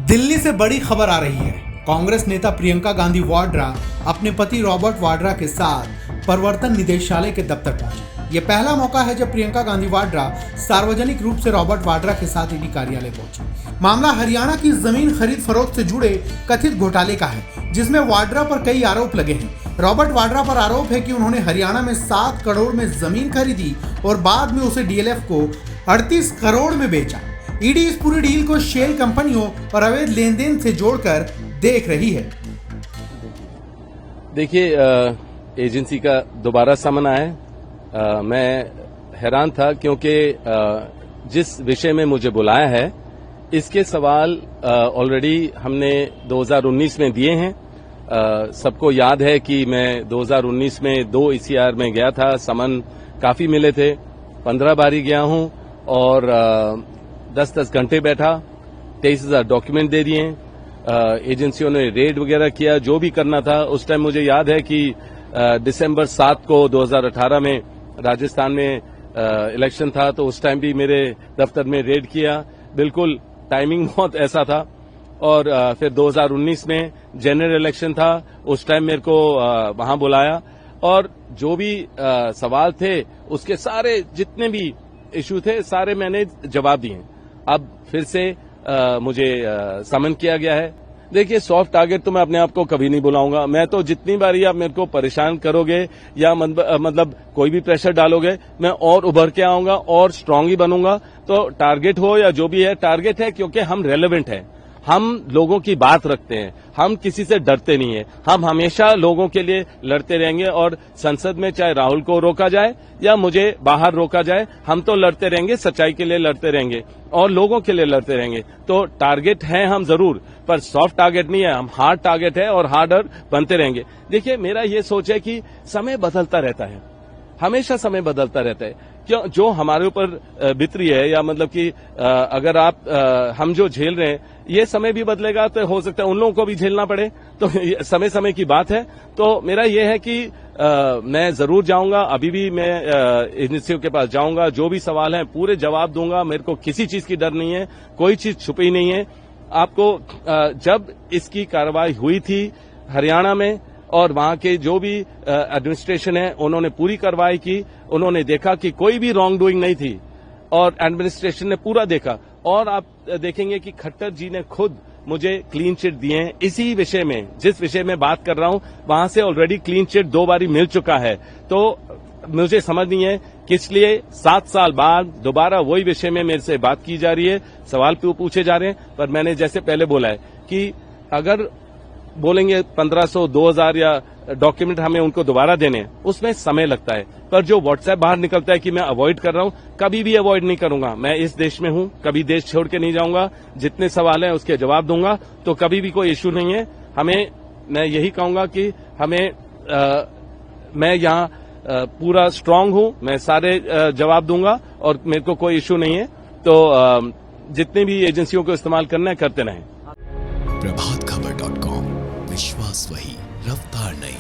दिल्ली से बड़ी खबर आ रही है। कांग्रेस नेता प्रियंका गांधी वाड्रा अपने पति रॉबर्ट वाड्रा के साथ प्रवर्तन निदेशालय के दफ्तर पहुंची। यह पहला मौका है जब प्रियंका गांधी वाड्रा सार्वजनिक रूप से रॉबर्ट वाड्रा के साथ ईडी कार्यालय पहुंची। मामला हरियाणा की जमीन खरीद फरोख्त से जुड़े कथित घोटाले का है, जिसमें वाड्रा पर कई आरोप लगे हैं। रॉबर्ट वाड्रा पर आरोप है कि उन्होंने हरियाणा में 7 करोड़ में जमीन खरीदी और बाद में उसे डीएलएफ को 38 करोड़ में बेचा। ईडी इस पूरी डील को शेल कंपनियों और अवैध लेन-देन से जोड़कर देख रही है। देखिए, एजेंसी का दोबारा समन आया है। मैं हैरान था क्योंकि जिस विषय में मुझे बुलाया है इसके सवाल ऑलरेडी हमने 2019 में दिए हैं। सबको याद है कि मैं 2019 में 2 ईसीआर में गया था। समन काफी मिले थे, 15 बारी गया हूं और 10-10 घंटे बैठा, 23,000 डॉक्यूमेंट दे दिए। एजेंसियों ने रेड वगैरह किया, जो भी करना था। उस टाइम मुझे याद है कि दिसंबर 7 को 2018 में राजस्थान में इलेक्शन था, तो उस टाइम भी मेरे दफ्तर में रेड किया। बिल्कुल टाइमिंग बहुत ऐसा था। और फिर 2019 में जनरल इलेक्शन था, उस टाइम मेरे को वहां बुलाया और जो भी सवाल थे उसके सारे जितने भी इशू थे सारे मैंने जवाब दिए। अब फिर से मुझे समन किया गया है। देखिए, सॉफ्ट टारगेट तो मैं अपने आप को कभी नहीं बुलाऊंगा। मैं तो जितनी बारी आप मेरे को परेशान करोगे या मतलब कोई भी प्रेशर डालोगे, मैं और उभर के आऊंगा और स्ट्रांग ही बनूंगा। तो टारगेट हो या जो भी है, टारगेट है क्योंकि हम रेलेवेंट हैं, हम लोगों की बात रखते हैं, हम किसी से डरते नहीं है। हम हमेशा लोगों के लिए लड़ते रहेंगे और संसद में चाहे राहुल को रोका जाए या मुझे बाहर रोका जाए, हम तो लड़ते रहेंगे, सच्चाई के लिए लड़ते रहेंगे और लोगों के लिए लड़ते रहेंगे। तो टारगेट है हम जरूर, पर सॉफ्ट टारगेट नहीं है, हम हार्ड टारगेट है और हार्डर बनते रहेंगे। देखिए, मेरा ये सोच है कि समय बदलता रहता है, हमेशा समय बदलता रहता है। क्यों जो हमारे ऊपर बीत रही है या मतलब कि अगर हम जो झेल रहे हैं ये समय भी बदलेगा तो हो सकता है उन लोगों को भी झेलना पड़े। तो समय समय की बात है। तो मेरा ये है कि मैं जरूर जाऊंगा, अभी भी मैं एजेंसियों के पास जाऊंगा, जो भी सवाल हैं पूरे जवाब दूंगा। मेरे को किसी चीज की डर नहीं है, कोई चीज छुपी नहीं है। आपको जब इसकी कार्रवाई हुई थी हरियाणा में और वहां के जो भी एडमिनिस्ट्रेशन है उन्होंने पूरी कार्रवाई की, उन्होंने देखा कि कोई भी रॉन्ग डूइंग नहीं थी और एडमिनिस्ट्रेशन ने पूरा देखा। और आप देखेंगे कि खट्टर जी ने खुद मुझे क्लीन चिट दिए हैं इसी विषय में, जिस विषय में बात कर रहा हूं वहां से ऑलरेडी क्लीन चिट 2 बारी मिल चुका है। तो मुझे समझ नहीं है किस लिए 7 साल बाद दोबारा वही विषय में मेरे से बात की जा रही है, सवाल पूछे जा रहे हैं। पर मैंने जैसे पहले बोला है कि अगर बोलेंगे 1500, 2000 या डॉक्यूमेंट हमें उनको दोबारा देने, उसमें समय लगता है। पर जो व्हाट्सएप बाहर निकलता है कि मैं अवॉइड कर रहा हूं, कभी भी अवॉइड नहीं करूंगा। मैं इस देश में हूं, कभी देश छोड़ के नहीं जाऊंगा। जितने सवाल हैं उसके जवाब दूंगा, तो कभी भी कोई इश्यू नहीं है। मैं यही कहूंगा कि मैं यहाँ पूरा स्ट्रांग हूं, मैं सारे जवाब दूंगा और मेरे को कोई इश्यू नहीं है। तो जितने भी एजेंसियों को इस्तेमाल करना है करते रहें। प्रभातखबर.com, विश्वास वही, रफ्तार नहीं।